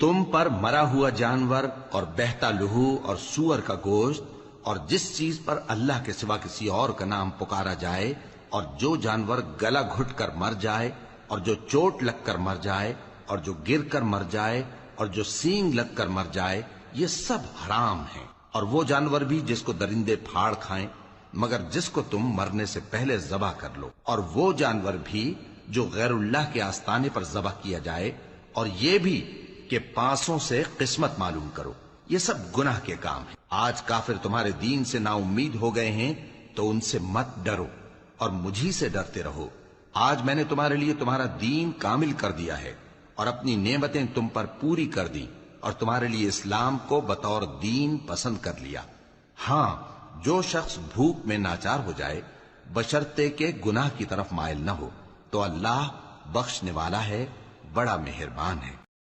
तुम पर मरा हुआ जानवर और बहता लहू और सूअर का गोश्त और जिस चीज पर अल्लाह के सिवा किसी और का नाम पुकारा जाए और जो जानवर गला घुट कर मर जाए और जो चोट लगकर मर जाए और जो गिर कर मर जाए और जो सींग लगकर मर जाए, ये सब हराम है। और वो जानवर भी जिसको दरिंदे फाड़ खाएं, मगर जिसको तुम मरने से पहले ज़बह कर लो। और वो जानवर भी जो गैरुल्लाह के आस्ताने पर ज़बह किया जाए, और ये भी कि पासों से किस्मत मालूम करो। ये सब गुनाह के काम है। आज काफिर तुम्हारे दीन से नाउम्मीद हो गए हैं, तो उनसे मत डरो और मुझी से डरते रहो। आज मैंने तुम्हारे लिए तुम्हारा दीन कामिल कर दिया है और अपनी नेमतें तुम पर पूरी कर दी और तुम्हारे लिए इस्लाम को बतौर दीन पसंद कर लिया। हाँ, जो शख्स भूख में नाचार हो जाए बशर्ते के गुनाह की तरफ माइल न हो, तो अल्लाह बख्शने वाला है, बड़ा मेहरबान है।